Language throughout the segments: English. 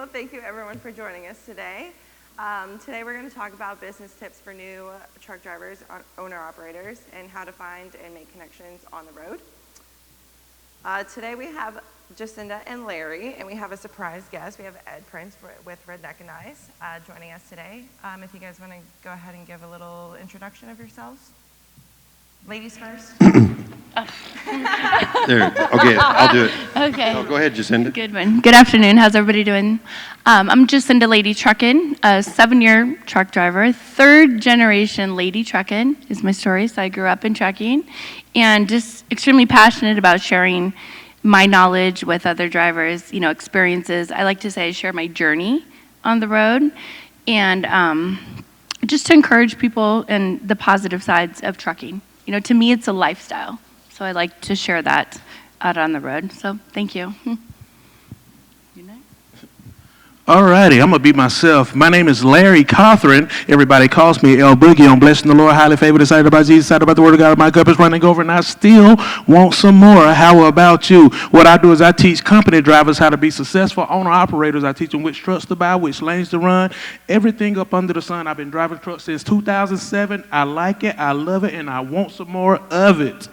Well, thank you everyone for joining us today. Today we're going to talk about business tips for new truck drivers, owner-operators, and how to find and make connections on the road. Today we have Jacinda and Larry, and we have a surprise guest. We have Ed Prince with Redneck and Eyes joining us today. If you guys want to go ahead and give a little introduction of yourselves. Ladies first. There. Okay, I'll do it. Okay. No, go ahead, Jacinda. Good one. Good afternoon. How's everybody doing? I'm Jacinda Lady Truckin', a 7-year truck driver. 3rd generation lady truckin' is my story. So I grew up in trucking and just extremely passionate about sharing my knowledge with other drivers, experiences. I like to say I share my journey on the road and just to encourage people and the positive sides of trucking. To me, it's a lifestyle. So I like to share that out on the road. So thank you. You next? All righty, I'm going to be myself. My name is Larry Cothran. Everybody calls me El Boogie. I'm blessed in the Lord, highly favored, excited about Jesus, excited about the word of God. My cup is running over, and I still want some more. How about you? What I do is I teach company drivers how to be successful. Owner-operators, I teach them which trucks to buy, which lanes to run, everything up under the sun. I've been driving trucks since 2007. I like it, I love it, and I want some more of it.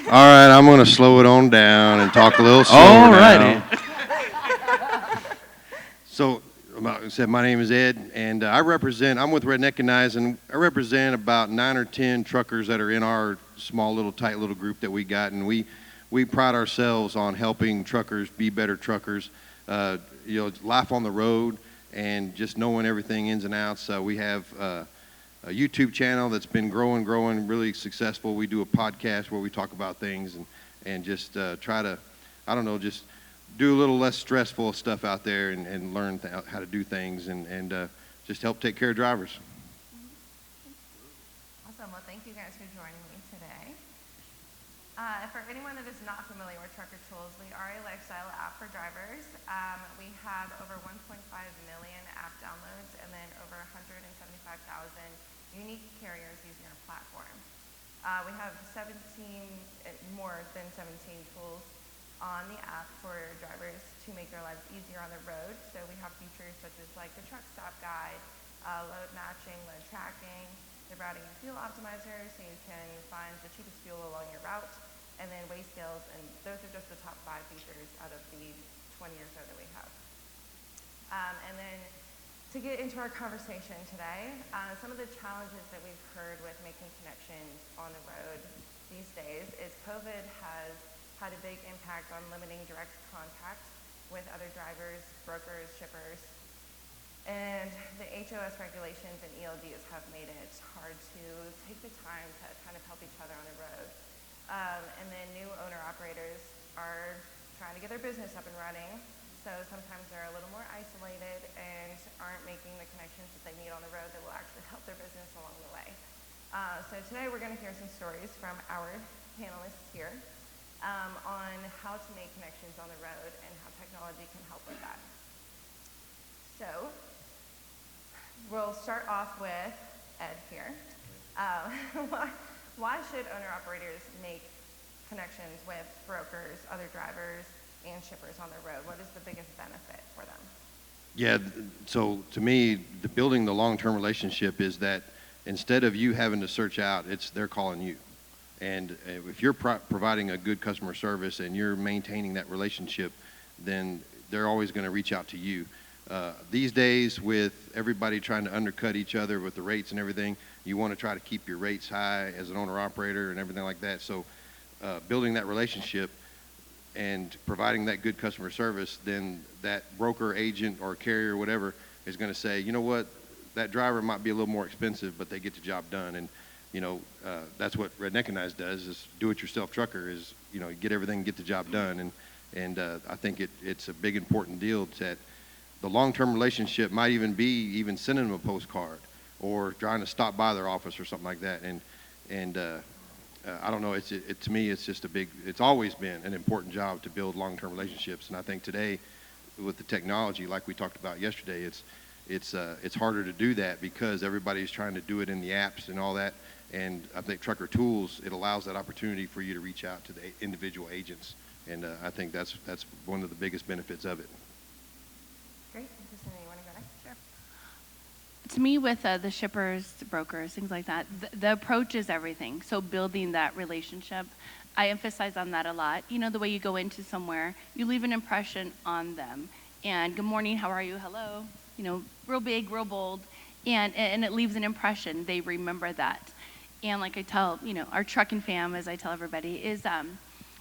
All right, I'm going to slow it on down and talk a little slower All righty. now. So, like I said, my name is Ed, and I'm with Redneck and Eyes, and I represent about 9 or 10 truckers that are in our small little tight little group that we got, and we pride ourselves on helping truckers be better truckers, life on the road and just knowing everything ins and outs. We have a YouTube channel that's been growing, really successful. We do a podcast where we talk about things and just try to, just do a little less stressful stuff out there and learn how to do things and just help take care of drivers. Awesome. Well, thank you guys for joining me today. For anyone that is not familiar with Trucker Tools, we are a lifestyle app for drivers. We have over 1.5 million app downloads and then over 175,000 unique carriers using our platform. We have more than 17 tools on the app for drivers to make their lives easier on the road. So we have features such as like the truck stop guide, load matching, load tracking, the routing and fuel optimizer, so you can find the cheapest fuel along your route, and then weigh scales, and those are just the top 5 features out of the 20 or so that we have. And then to get into our conversation today, some of the challenges that we've heard with making connections on the road these days is COVID has had a big impact on limiting direct contact with other drivers, brokers, shippers, and the HOS regulations and ELDs have made it hard to take the time to kind of help each other on the road. And then new owner-operators are trying to get their business up and running, so sometimes they're a little more isolated and aren't making the connections that they need on the road that will actually help their business along the way. So today we're going to hear some stories from our panelists here on how to make connections on the road and how technology can help with that. So we'll start off with Ed here. Why should owner-operators make connections with brokers, other drivers, and shippers on the road? What is the biggest benefit for them? Yeah, so to me, building the long-term relationship is that instead of you having to search out, they're calling you. And if you're providing a good customer service and you're maintaining that relationship, then they're always going to reach out to you. These days, with everybody trying to undercut each other with the rates and everything, you want to try to keep your rates high as an owner-operator and everything like that. So building that relationship and providing that good customer service, then that broker, agent, or carrier, whatever, is going to say, you know what, that driver might be a little more expensive, but they get the job done. And that's what Redneck and Eyes does, is do-it-yourself trucker, is get everything, get the job done. And I think it's a big important deal that the long-term relationship might even be sending them a postcard or trying to stop by their office or something like that. And I don't know, to me, it's just it's always been an important job to build long-term relationships. And I think today, with the technology, like we talked about yesterday, it's harder to do that because everybody's trying to do it in the apps and all that. And I think Trucker Tools, it allows that opportunity for you to reach out to the individual agents And I think that's one of the biggest benefits of it. Great. Jacinda, you want to go next? Sure. To me, with the shippers, brokers, things like that, the approach is everything. So building that relationship, I emphasize on that a lot. You know, the way you go into somewhere, you leave an impression on them. And good morning, how are you? Hello. You know, real big, real bold. And it leaves an impression. They remember that. And like I tell, you know, our trucking fam, as I tell everybody, is,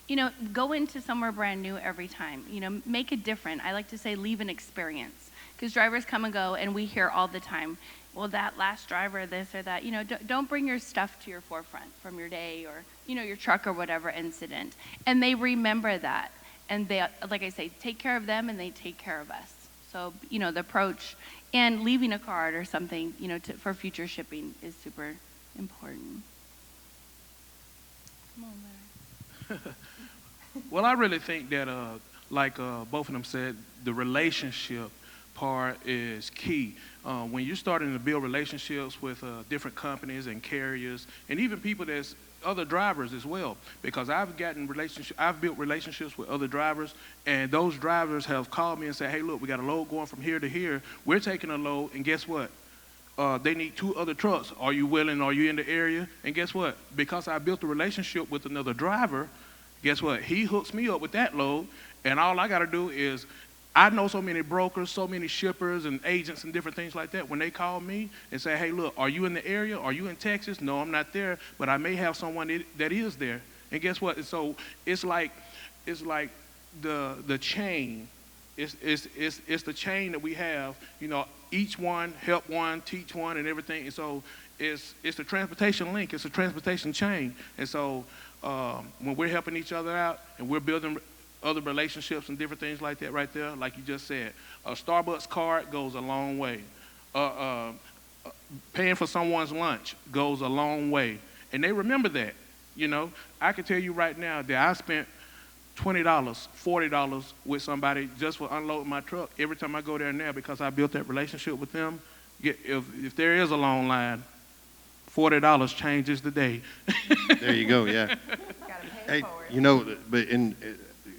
you know, go into somewhere brand new every time. You know, make it different. I like to say leave an experience. Because drivers come and go, and we hear all the time, well, that last driver, this or that. You know, don't bring your stuff to your forefront from your day or, you know, your truck or whatever incident. And they remember that. And they, like I say, take care of them, and they take care of us. So, you know, the approach and leaving a card or something, you know, for future shipping is super important. Come on, Larry. Well, I really think that, like both of them said, the relationship part is key. When you're starting to build relationships with different companies and carriers, and even people that's other drivers as well, because I've built relationships with other drivers, and those drivers have called me and said, hey, look, we got a load going from here to here. We're taking a load, and guess what? They need 2 other trucks. Are you willing? Are you in the area? And guess what? Because I built a relationship with another driver, guess what? He hooks me up with that load, and all I got to do is, I know so many brokers, so many shippers and agents and different things like that. When they call me and say, hey, look, are you in the area? Are you in Texas? No, I'm not there, but I may have someone that is there. And guess what? So it's like the chain. It's the chain that we have. You know, each one help one, teach one, and everything. And so it's the transportation link. It's a transportation chain. And so when we're helping each other out and we're building other relationships and different things like that right there, like you just said, a Starbucks card goes a long way. Paying for someone's lunch goes a long way. And they remember that. You know, I can tell you right now that I spent $20, $40 with somebody just for unloading my truck every time I go there now, because I built that relationship with them. If there is a long line, $40 changes the day. There you go, yeah. Gotta pay Hey, forward. you know, but in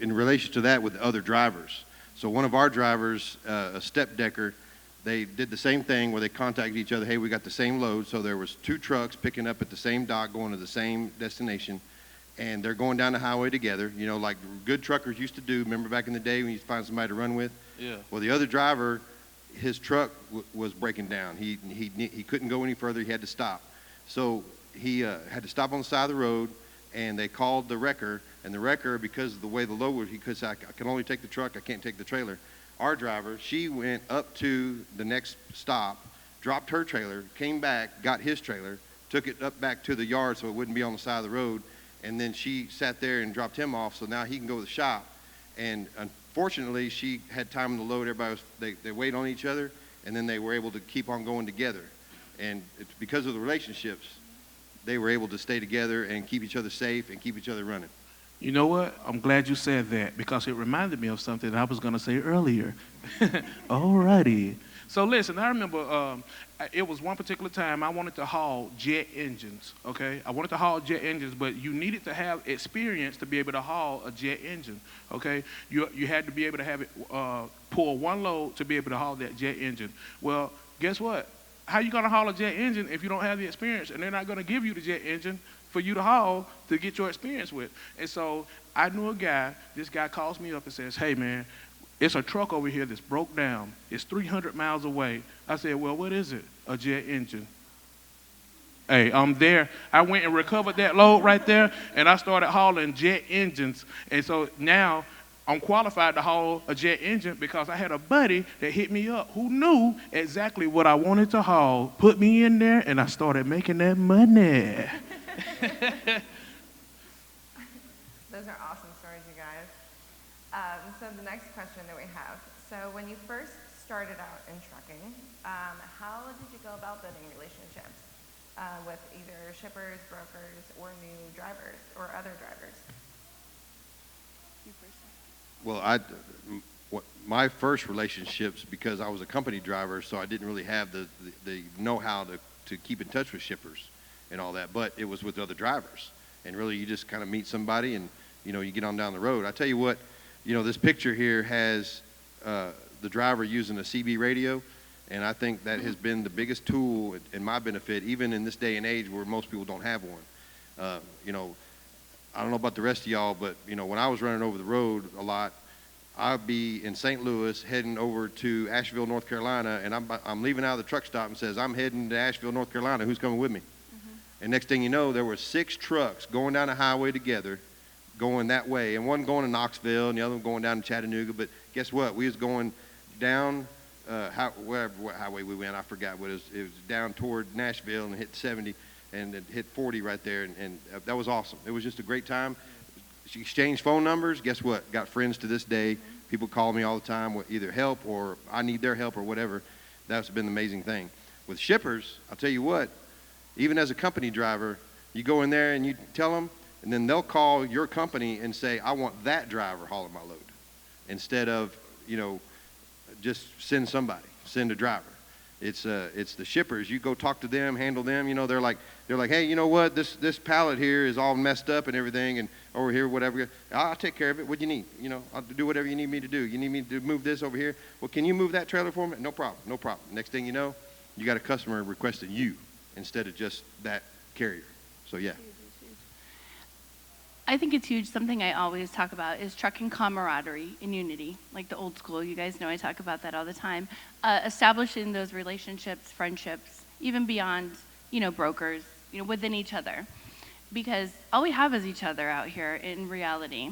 relation to that with other drivers, so one of our drivers, a step decker, they did the same thing where they contacted each other. Hey, we got the same load. So there was 2 trucks picking up at the same dock going to the same destination, and they're going down the highway together, you know, like good truckers used to do. Remember back in the day when you find somebody to run with? Yeah. Well, the other driver, his truck was breaking down. He couldn't go any further. He had to stop. So he had to stop on the side of the road, and they called the wrecker. And the wrecker, because of the way the load was, he could say, I can only take the truck, I can't take the trailer. Our driver, she went up to the next stop, dropped her trailer, came back, got his trailer, took it up back to the yard so it wouldn't be on the side of the road, and then she sat there and dropped him off, so now he can go to the shop. And unfortunately, she had time on the load. Everybody was, they wait on each other, and then they were able to keep on going together. And it's because of the relationships, they were able to stay together and keep each other safe and keep each other running. You know what? I'm glad you said that, because it reminded me of something I was going to say earlier. All righty. So listen, I remember it was one particular time I wanted to haul jet engines, okay? I wanted to haul jet engines, but you needed to have experience to be able to haul a jet engine, okay? You had to be able to have it pull one load to be able to haul that jet engine. Well, guess what? How you going to haul a jet engine if you don't have the experience, and they're not going to give you the jet engine for you to haul to get your experience with? And so I knew a guy. This guy calls me up and says, hey, man, it's a truck over here that's broke down. It's 300 miles away. I said, well, what is it? A jet engine. Hey, I'm there. I went and recovered that load right there, and I started hauling jet engines. And so now I'm qualified to haul a jet engine because I had a buddy that hit me up who knew exactly what I wanted to haul, put me in there, and I started making that money. Those are awesome stories, you guys. So the next question that we have, so when you first started out in trucking, how did you go about building relationships with either shippers, brokers, or new drivers or other drivers? Well, my first relationships, because I was a company driver, so I didn't really have the know-how to keep in touch with shippers and all that, but it was with other drivers. And really, you just kind of meet somebody and you get on down the road. I tell you what, this picture here has the driver using a CB radio, and I think that has been the biggest tool in my benefit, even in this day and age where most people don't have one. I don't know about the rest of y'all, but when I was running over the road a lot, I'd be in St. Louis heading over to Asheville, North Carolina, and I'm leaving out of the truck stop and says, I'm heading to Asheville, North Carolina. Who's coming with me? And next thing you know, there were 6 trucks going down the highway together, going that way, and one going to Knoxville and the other one going down to Chattanooga. But guess what? We was going down what highway we went. I forgot what it was down toward Nashville and hit 70 and it hit 40 right there, and that was awesome. It was just a great time. She exchanged phone numbers. Guess what? Got friends to this day. People call me all the time with either help or I need their help or whatever. That's been an amazing thing. With shippers, I'll tell you what, even as a company driver, you go in there and you tell them, and then they'll call your company and say, I want that driver hauling my load, instead of, just send a driver. It's the shippers. You go talk to them, handle them. They're like, hey, you know what? This pallet here is all messed up and everything, and over here, whatever. I'll take care of it. What do you need? I'll do whatever you need me to do. You need me to move this over here? Well, can you move that trailer for me? No problem. No problem. Next thing you know, you got a customer requesting you instead of just that carrier. So yeah. I think it's huge. Something I always talk about is trucking camaraderie and unity, like the old school. You guys know I talk about that all the time. Establishing those relationships, friendships, even beyond, brokers, within each other. Because all we have is each other out here in reality.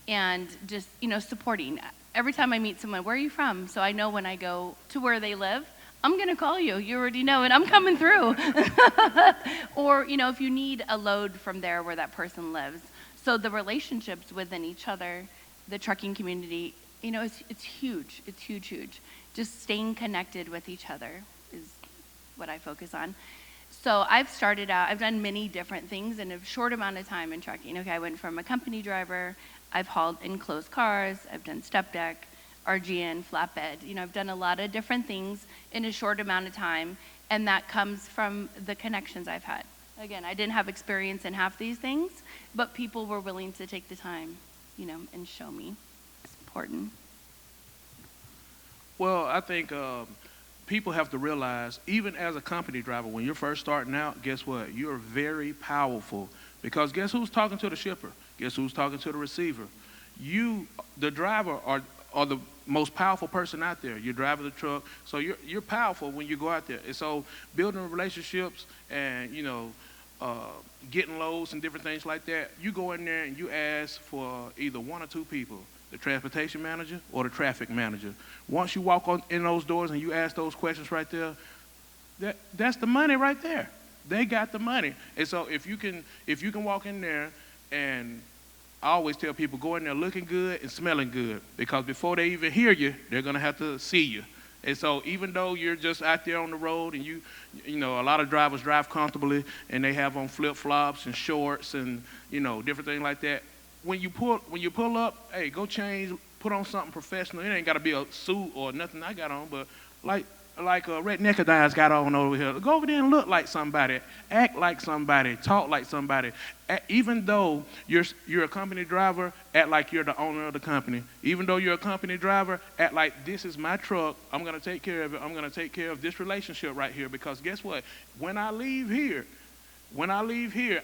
And just, supporting. Every time I meet someone, where are you from? So I know when I go to where they live, I'm going to call you. You already know, and I'm coming through. Or, if you need a load from there where that person lives. So the relationships within each other, the trucking community, it's huge. It's huge, huge. Just staying connected with each other is what I focus on. So I've done many different things in a short amount of time in trucking. Okay, I went from a company driver, I've hauled enclosed cars, I've done step deck, RGN, flatbed. I've done a lot of different things in a short amount of time, and that comes from the connections I've had. Again, I didn't have experience in half these things, but people were willing to take the time, and show me. It's important. Well, I think people have to realize, even as a company driver, when you're first starting out, guess what? You're very powerful, because guess who's talking to the shipper? Guess who's talking to the receiver? You, the driver, are the most powerful person out there. You're driving the truck, so you're powerful when you go out there. And so building relationships and, getting loads and different things like that, you go in there and you ask for either one or two people, the transportation manager or the traffic manager. Once you walk in those doors and you ask those questions right there, that's the money right there. They got the money. And so if you can walk in there, and I always tell people, go in there looking good and smelling good, because before they even hear you, they're going to have to see you. And so even though you're just out there on the road, and a lot of drivers drive comfortably and they have on flip-flops and shorts and, different things like that. When you pull up, hey, go change, put on something professional. It ain't got to be a suit or nothing I got on, but like Red Neckardine's got on over here. Go over there and look like somebody, act like somebody, talk like somebody. Even though you're a company driver, act like you're the owner of the company. Even though you're a company driver, act like this is my truck. I'm going to take care of it. I'm going to take care of this relationship right here, because guess what? When I leave here,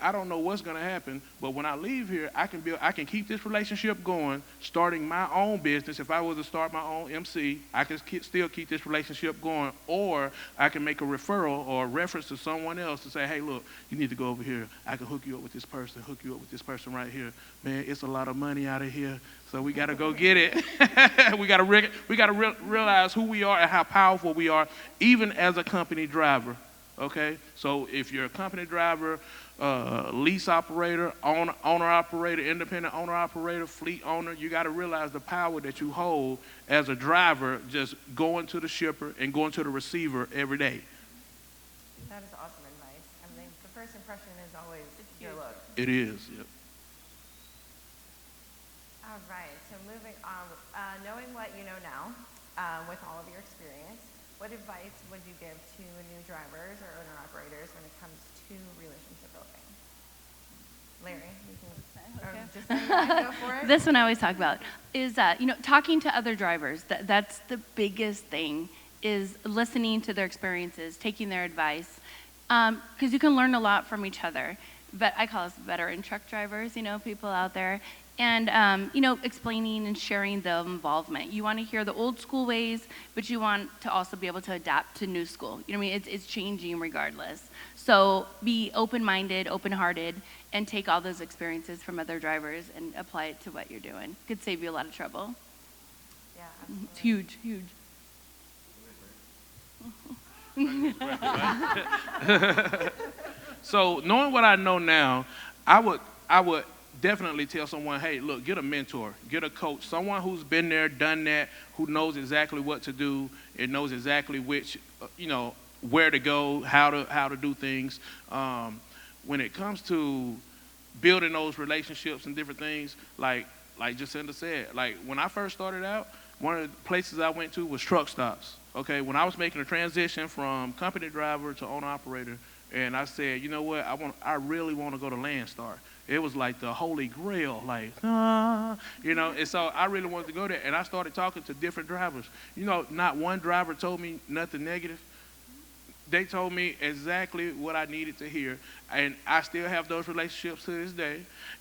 I don't know what's going to happen, but when I leave here, I can keep this relationship going, starting my own business. If I was to start my own MC, I can still keep this relationship going, or I can make a referral or a reference to someone else to say, hey, look, you need to go over here. I can hook you up with this person right here. Man, it's a lot of money out of here, so we got to go get it. we got to realize who we are and how powerful we are, even as a company driver. Okay, so if you're a company driver, lease operator, owner operator, independent owner operator, fleet owner, you got to realize the power that you hold as a driver, just going to the shipper and going to the receiver every day. That is awesome advice. I mean, the first impression is always your look. It is, yep. All right, so moving on, knowing what you know now, with all of your experience, what advice would you give to new drivers or owner-operators when it comes to relationship building? Larry, you can, Okay. or just go for it. This one I always talk about is, talking to other drivers. That's the biggest thing, is listening to their experiences, taking their advice, because you can learn a lot from each other. But I call us veteran truck drivers, people out there. And, explaining and sharing the involvement. You want to hear the old school ways, but you want to also be able to adapt to new school. You know what I mean? It's changing regardless. So be open-minded, open-hearted, and take all those experiences from other drivers and apply it to what you're doing. Could save you a lot of trouble. Yeah, absolutely. It's huge, huge. So knowing what I know now, I would definitely tell someone, hey, look, get a mentor, get a coach, someone who's been there, done that, who knows exactly what to do and knows exactly which, where to go, how to do things. When it comes to building those relationships and different things, like Jacinda said, like when I first started out, one of the places I went to was truck stops. Okay, when I was making a transition from company driver to owner operator, and I said, you know what, I really want to go to Landstar. It was like the holy grail, like, and so I really wanted to go there. And I started talking to different drivers. Not one driver told me nothing negative. They told me exactly what I needed to hear. And I still have those relationships to this day.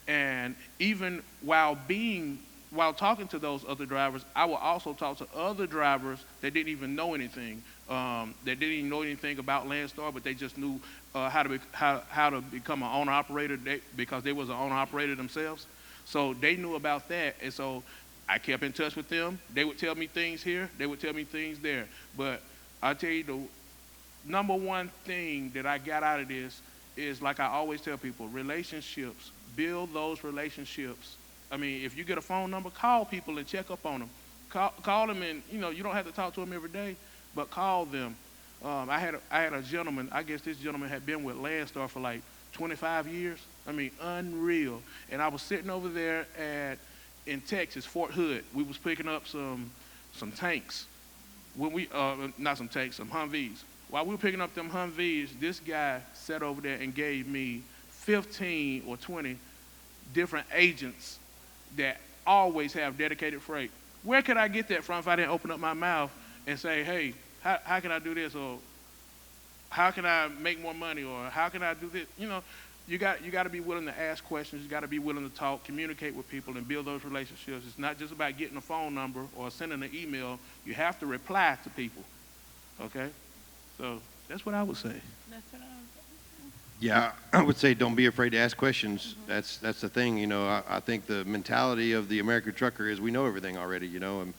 And even while talking to those other drivers, I will also talk to other drivers that didn't even know anything. That didn't even know anything about Landstar, but they just knew how to become an owner operator because they was an owner operator themselves. So they knew about that, and so I kept in touch with them. They would tell me things here, they would tell me things there. But I tell you, the number one thing that I got out of this is, like I always tell people, relationships. Build those relationships. I mean, if you get a phone number, call people and check up on them. Call them, and you don't have to talk to them every day, but call them. I had a gentleman. I guess this gentleman had been with Landstar for like 25 years. I mean, unreal. And I was sitting over there in Texas, Fort Hood. We was picking up some tanks. Not some tanks, some Humvees. While we were picking up them Humvees, this guy sat over there and gave me 15 or 20 different agents that always have dedicated freight. Where could I get that from if I didn't open up my mouth and say, hey, how can I do this, or how can I make more money, or how can I do this? You got to be willing to ask questions. You got to be willing to talk, communicate with people, and build those relationships. It's not just about getting a phone number or sending an email. You have to reply to people. Okay, so that's what I would say. Yeah, I would say don't be afraid to ask questions. That's the thing. I think the mentality of the American trucker is we know everything already. And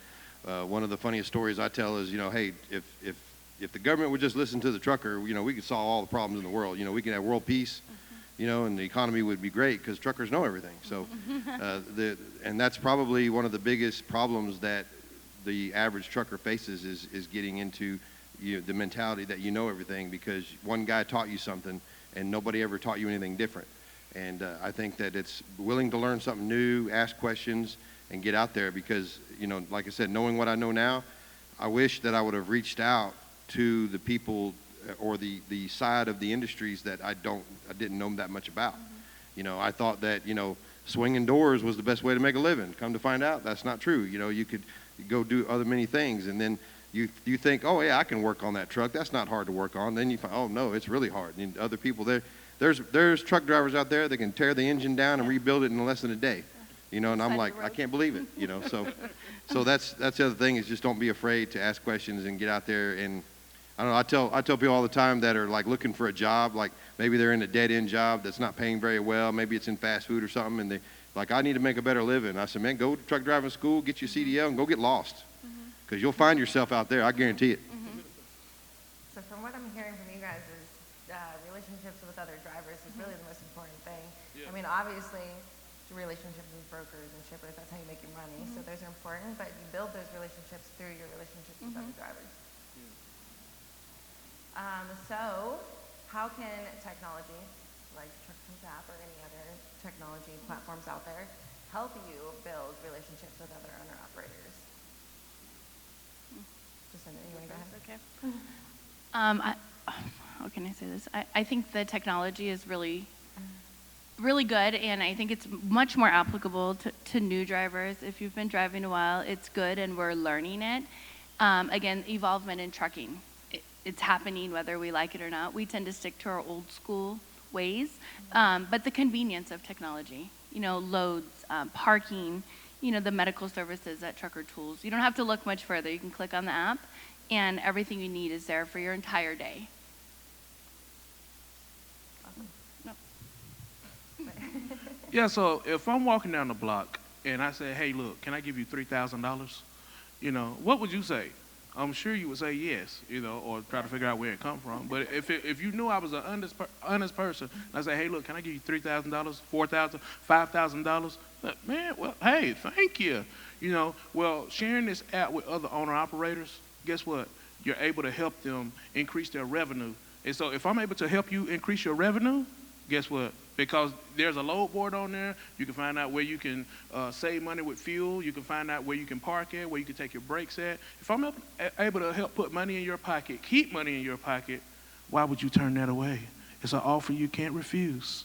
one of the funniest stories I tell is, hey, if the government would just listen to the trucker, we could solve all the problems in the world. We could have world peace, and the economy would be great because truckers know everything. So, and that's probably one of the biggest problems that the average trucker faces is getting into the mentality that you know everything because one guy taught you something and nobody ever taught you anything different. And I think that it's willing to learn something new, ask questions, and get out there because, like I said, knowing what I know now, I wish that I would have reached out to the people or the side of the industries that I didn't know that much about. I thought that, swinging doors was the best way to make a living. Come to find out, that's not true. You could go do other many things, and then you think, oh yeah, I can work on that truck. That's not hard to work on. Then you find, oh no, it's really hard. And other people there's truck drivers out there that can tear the engine down and rebuild it in less than a day. And I'm like, I can't believe it. So that's the other thing is just don't be afraid to ask questions and get out there. And I don't know, I tell people all the time that are like looking for a job, like maybe they're in a dead end job that's not paying very well, maybe it's in fast food or something, and they like, I need to make a better living. I said, man, go to truck driving school, get your CDL, and go get lost. Because you'll find yourself out there, I guarantee it. So from what I'm hearing from you guys is relationships with other drivers is really the most important thing. Yeah. I mean, obviously, relationships with brokers and shippers, that's how you make your money. So those are important, but you build those relationships through your relationships with other drivers. So how can technology, like Truckers app or any other technology platforms out there, help you build relationships with other owner operators? Jacinda, you want to go ahead? How can I say this? I think the technology is really really good, and I think it's much more applicable to new drivers. If you've been driving a while, it's good, and we're learning it. Again, evolvement in trucking. It's happening whether we like it or not. We tend to stick to our old school ways, but the convenience of technology, loads, parking, the medical services at Trucker Tools. You don't have to look much further. You can click on the app, and everything you need is there for your entire day. Yeah, so if I'm walking down the block and I say, hey, look, can I give you $3,000? What would you say? I'm sure you would say yes, or try to figure out where it come from. But if you knew I was an honest person, and I say, hey, look, can I give you $3,000, $4,000, $5,000? Man, well, hey, thank you. Well, sharing this app with other owner-operators, guess what? You're able to help them increase their revenue. And so if I'm able to help you increase your revenue, guess what? Because there's a load board on there. You can find out where you can save money with fuel. You can find out where you can park at, where you can take your breaks at. If I'm able to help put money in your pocket, keep money in your pocket, why would you turn that away? It's an offer you can't refuse.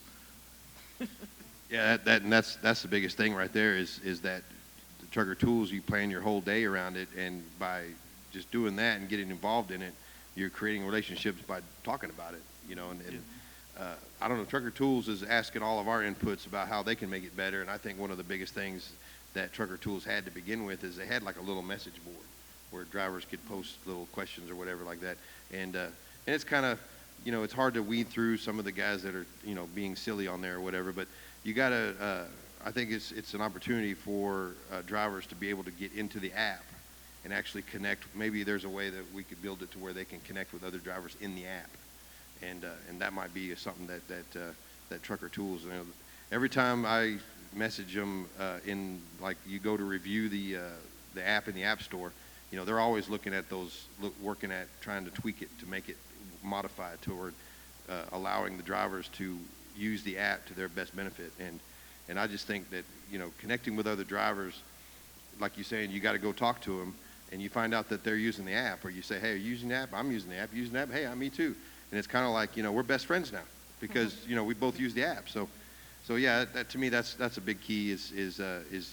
Yeah, that's the biggest thing right there is that the Trucker Tools, you plan your whole day around it, and by just doing that and getting involved in it, you're creating relationships by talking about it, I don't know, Trucker Tools is asking all of our inputs about how they can make it better, and I think one of the biggest things that Trucker Tools had to begin with is they had like a little message board where drivers could post little questions or whatever like that, and it's kind of, it's hard to weed through some of the guys that are, being silly on there or whatever, but you gotta, I think it's an opportunity for drivers to be able to get into the app and actually connect. Maybe there's a way that we could build it to where they can connect with other drivers in the app. And that might be something that Trucker Tools, every time I message them in, like, you go to review the app in the App Store, they're always looking at those, working at trying to tweak it to make it modify it toward allowing the drivers to use the app to their best benefit. And I just think that, connecting with other drivers, like you're saying, you got to go talk to them, and you find out that they're using the app, or you say, hey, are you using the app? I'm using the app. You using the app? Hey, me too. And it's kind of like, we're best friends now because, we both use the app. So yeah, that, to me, that's a big key is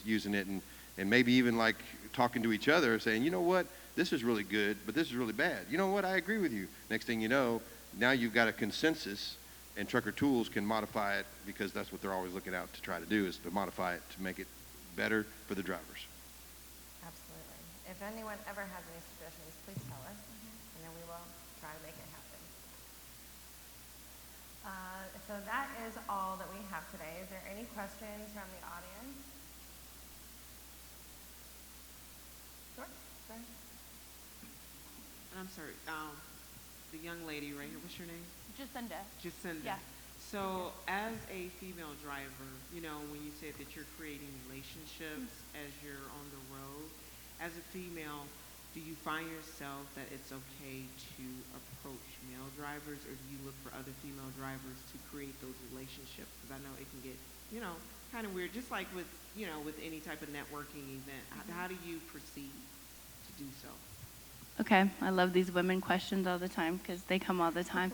using it and maybe even like talking to each other saying, you know what, this is really good, but this is really bad. You know what, I agree with you. Next thing you know, now you've got a consensus, and Trucker Tools can modify it because that's what they're always looking out to try to do, is to modify it to make it better for the drivers. Absolutely. If anyone ever has any suggestions, please tell us, and then we will try to make it happen. So that is all that we have today. Is there any questions from the audience? Sure. Go ahead. I'm sorry, the young lady right here, what's your name? Jacinda. Jacinda. Yeah. So as a female driver, when you said that you're creating relationships as you're on the road, as a female, do you find yourself that it's okay to approach male drivers, or do you look for other female drivers to create those relationships? Because I know it can get, kind of weird, just like with, with any type of networking event. How do you proceed to do so? Okay, I love these women questions all the time because they come all the time.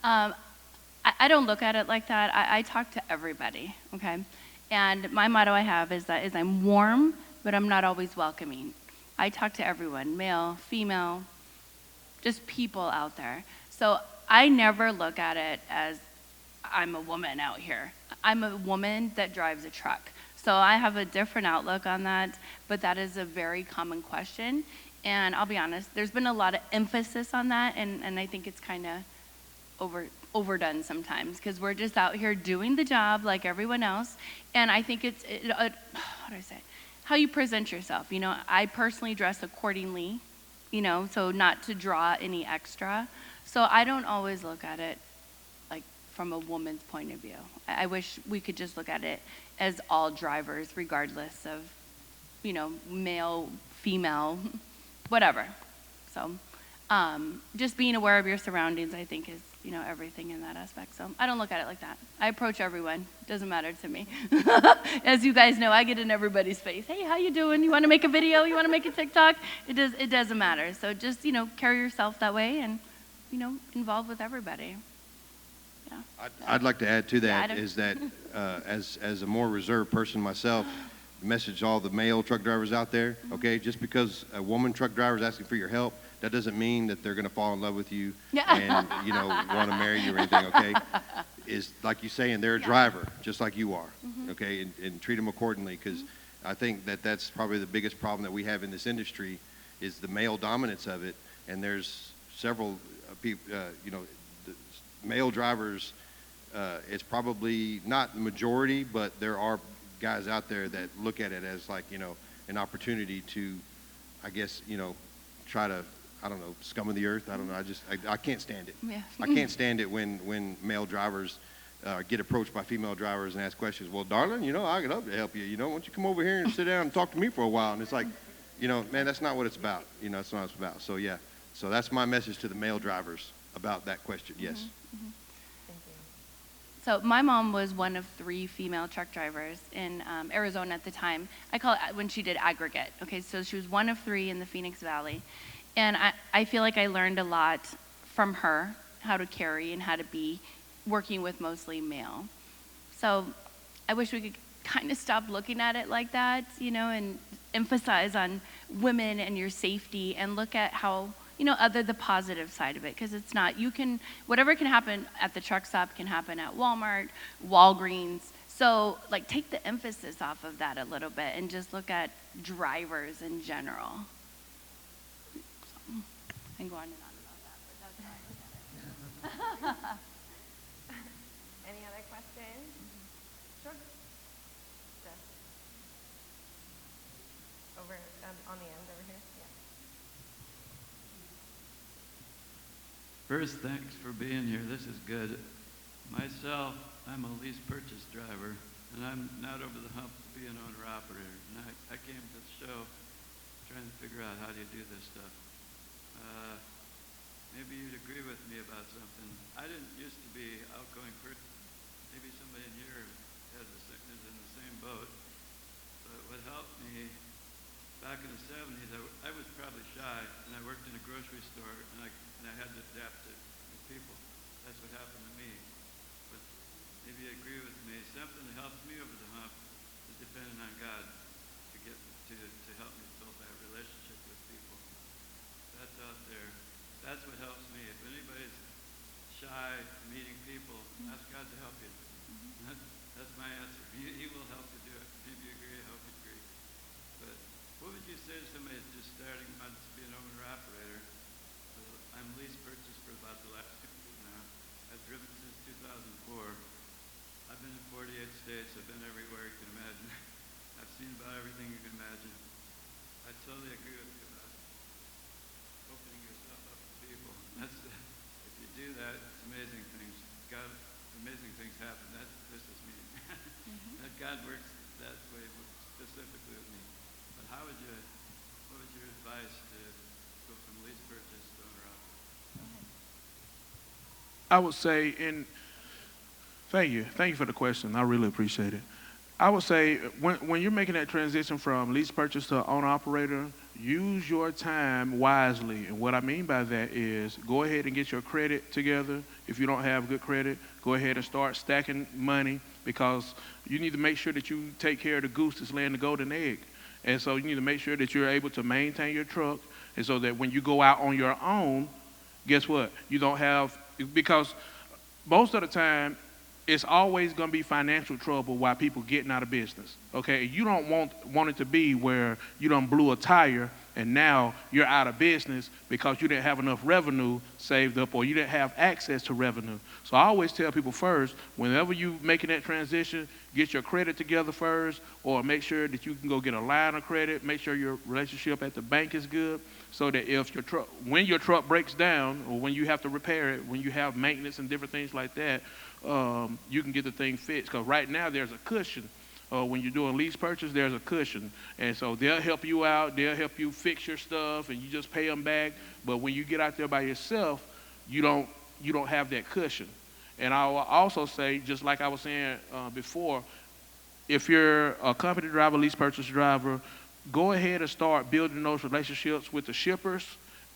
I don't look at it like that. I talk to everybody, okay? And my motto I have is I'm warm, but I'm not always welcoming. I talk to everyone, male, female, just people out there. So I never look at it as I'm a woman out here. I'm a woman that drives a truck. So I have a different outlook on that, but that is a very common question. And I'll be honest, there's been a lot of emphasis on that, and I think it's kind of overdone sometimes because we're just out here doing the job like everyone else. And I think it's how do I say it? How you present yourself. I personally dress accordingly, so not to draw any extra. So I don't always look at it like from a woman's point of view. I wish we could just look at it as all drivers, regardless of, male, female, whatever. So just being aware of your surroundings, I think, is, everything in that aspect. So I don't look at it like that. I approach everyone. Doesn't matter to me. As you guys know, I get in everybody's face. Hey, how you doing? You want to make a video? You want to make a TikTok? It doesn't matter. So just, carry yourself that way and, involve with everybody. Yeah. I'd like to add to that Adam. is that as a more reserved person myself, message all the male truck drivers out there, okay? Just because a woman truck driver is asking for your help, that doesn't mean that they're going to fall in love with you and, want to marry you or anything, okay? Is like you saying, they're a driver, just like you are, okay? And treat them accordingly, because I think that that's probably the biggest problem that we have in this industry is the male dominance of it. And there's several people, the male drivers, it's probably not the majority, but there are guys out there that look at it as like, an opportunity to, I guess, try to, I don't know, scum of the earth. I don't know. I can't stand it. Yeah. I can't stand it when male drivers get approached by female drivers and ask questions. Well, darling, I could love to help you. Why don't you come over here and sit down and talk to me for a while? And it's like, man, that's not what it's about. That's not what it's about. So, yeah. So that's my message to the male drivers about that question. Yes. Thank you. So my mom was one of 3 female truck drivers in Arizona at the time. I call it when she did aggregate. Okay, so she was one of 3 in the Phoenix Valley. And I feel like I learned a lot from her, how to carry and how to be working with mostly male. So I wish we could kind of stop looking at it like that, and emphasize on women and your safety and look at how, the positive side of it, because it's not, whatever can happen at the truck stop can happen at Walmart, Walgreens. So take the emphasis off of that a little bit and just look at drivers in general. I can go on and on about that, but that's how I look at it. Any other questions? Sure. Jeff. Over on the end over here. Yeah. First, thanks for being here. This is good. Myself, I'm a lease purchase driver, and I'm not over the hump to be an owner-operator. And I came to the show trying to figure out how do you do this stuff. Maybe you'd agree with me about something. I didn't used to be an outgoing person. Maybe somebody in here is in the same boat. But what helped me back in the 70s, I was probably shy, and I worked in a grocery store, and I had to adapt to people. That's what happened to me. But maybe you agree with me. Something that helps me over the hump is depending on God to help me build that relationship with people. That's out there. That's what helps me. If anybody's shy meeting people, ask God to help you. That's my answer. He will help you do it. Maybe you agree, I hope you agree. But what would you say to somebody that's just starting out to be an owner-operator? I'm lease purchased for about the last 2 years now. I've driven since 2004. I've been in 48 states. I've been everywhere you can imagine. I've seen about everything you can imagine. I totally agree with you about opening yourself up to people. If you do that, it's amazing things. Amazing things happen. This is me. That God works that way specifically with me. But what would your advice to go from lease purchase to owner-operator? I would say, thank you for the question. I really appreciate it. I would say when you're making that transition from lease purchase to owner operator, use your time wisely. And what I mean by that is go ahead and get your credit together. If you don't have good credit, go ahead and start stacking money, because you need to make sure that you take care of the goose that's laying the golden egg. And so you need to make sure that you're able to maintain your truck, and so that when you go out on your own, guess what? You don't have, because most of the time, it's always going to be financial trouble while people getting out of business, okay? You don't want it to be where you done blew a tire and now you're out of business because you didn't have enough revenue saved up, or you didn't have access to revenue. So I always tell people first, whenever you making that transition, get your credit together first, or make sure that you can go get a line of credit, make sure your relationship at the bank is good, so that if when your truck breaks down, or when you have to repair it, when you have maintenance and different things like that, you can get the thing fixed. Because right now there's a cushion. When you're doing lease purchase, there's a cushion. And so they'll help you out. They'll help you fix your stuff, and you just pay them back. But when you get out there by yourself, you don't have that cushion. And I will also say, just like I was saying before, if you're a company driver, lease purchase driver, go ahead and start building those relationships with the shippers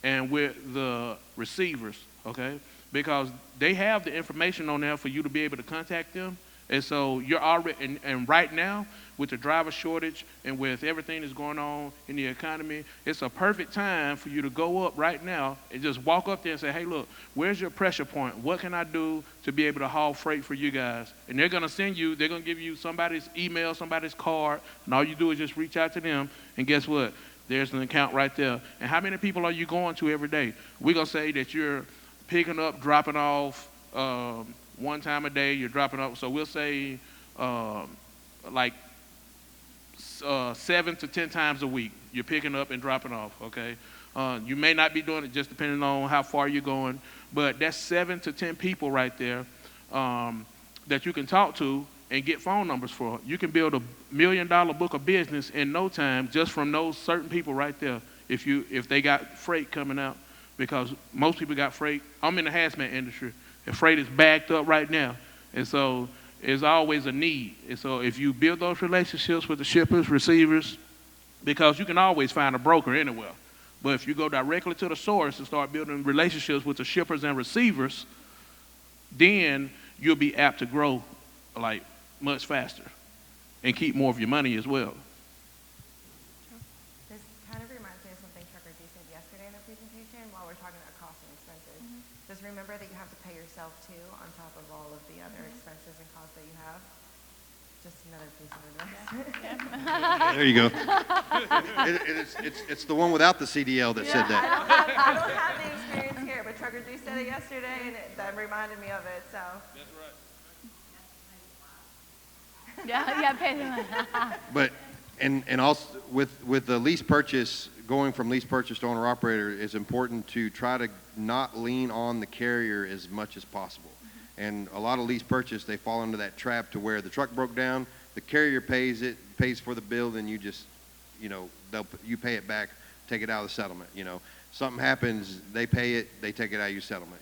and with the receivers, okay? because they have the information on there for you to be able to contact them. And so you're already, and right now, with the driver shortage and with everything that's going on in the economy, it's a perfect time for you to go up right now and just walk up there and say, hey, look, where's your pressure point? What can I do to be able to haul freight for you guys? And they're going to send you, they're going to give you somebody's email, somebody's card, and all you do is just reach out to them, and guess what? There's an account right there. And how many people are you going to every day? We're going to say that you're picking up, dropping off, one time a day, you're dropping off. So we'll say like 7 to 10 times a week, you're picking up and dropping off, okay? You may not be doing it just depending on how far you're going, but that's 7 to 10 people right there that you can talk to and get phone numbers for. You can build $1 million book of business in no time just from those certain people right there if they got freight coming out, because most people got freight. I'm in the hazmat industry. The freight is backed up right now, and so there's always a need. And so if you build those relationships with the shippers, receivers, because you can always find a broker anywhere, but if you go directly to the source and start building relationships with the shippers and receivers, then you'll be apt to grow like much faster and keep more of your money as well. This kind of reminds me of something Trucker D said yesterday in the presentation while we're talking about costs and expenses. Just remember that you have to pay yourself too on top of all of the other expenses and costs that you have. Just another piece of advice. There you go. It's the one without the CDL that said that. I don't have the experience here, but Trucker D said it yesterday, and that reminded me of it. So. That's right. Yeah, pay them. But and also with the lease purchase, going from lease purchase to owner operator, it's important to try to not lean on the carrier as much as possible. And a lot of lease purchase, they fall into that trap to where the truck broke down, the carrier pays for the bill, then you just, you pay it back, take it out of the settlement. Something happens, they pay it, they take it out of your settlement.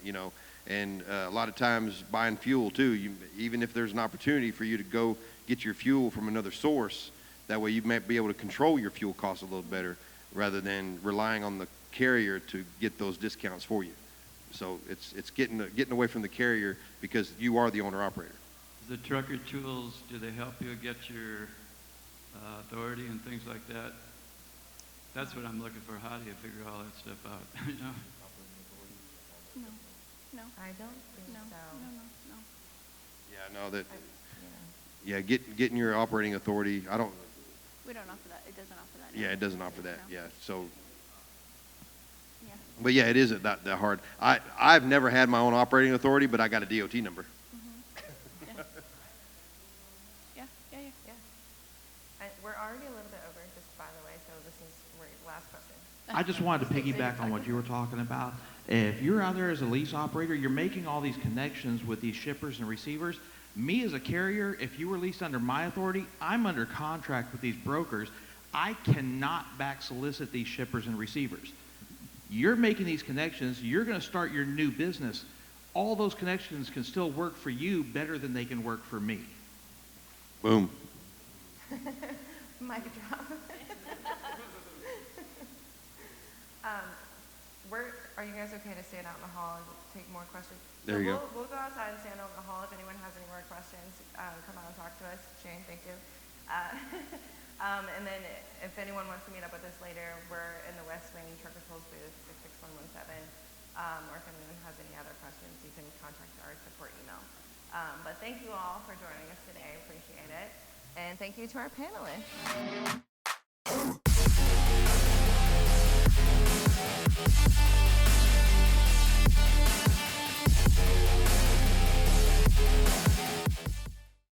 And a lot of times buying fuel too, even if there's an opportunity for you to go get your fuel from another source, that way you might be able to control your fuel costs a little better rather than relying on the carrier to get those discounts for you. So it's getting away from the carrier because you are the owner operator. The trucker tools, do they help you get your authority and things like that? That's what I'm looking for. How do you figure all that stuff out? No. I don't think No. so. Yeah, no, that. Yeah, getting your operating authority. We don't offer that. It doesn't offer that. Yeah, it doesn't offer that. No. Yeah, so. Yeah. But yeah, it isn't that hard. I've never had my own operating authority, but I got a DOT number. Yeah. We're already a little bit over, just by the way, so this is last question. I just wanted to piggyback on what you were talking about. If you're out there as a lease operator, you're making all these connections with these shippers and receivers. Me as a carrier, if you were leased under my authority, I'm under contract with these brokers. I cannot back solicit these shippers and receivers. You're making these connections. You're going to start your new business. All those connections can still work for you better than they can work for me. Boom. Mic drop. Are you guys okay to stand out in the hall and take more questions? There you go. We'll go outside and stand out in the hall. If anyone has any more questions, come out and talk to us. Shane, thank you. And then if anyone wants to meet up with us later, we're in the West Wing Trucker Tools booth, 66117. Or if anyone has any other questions, you can contact our support email. But thank you all for joining us today. I appreciate it. And thank you to our panelists.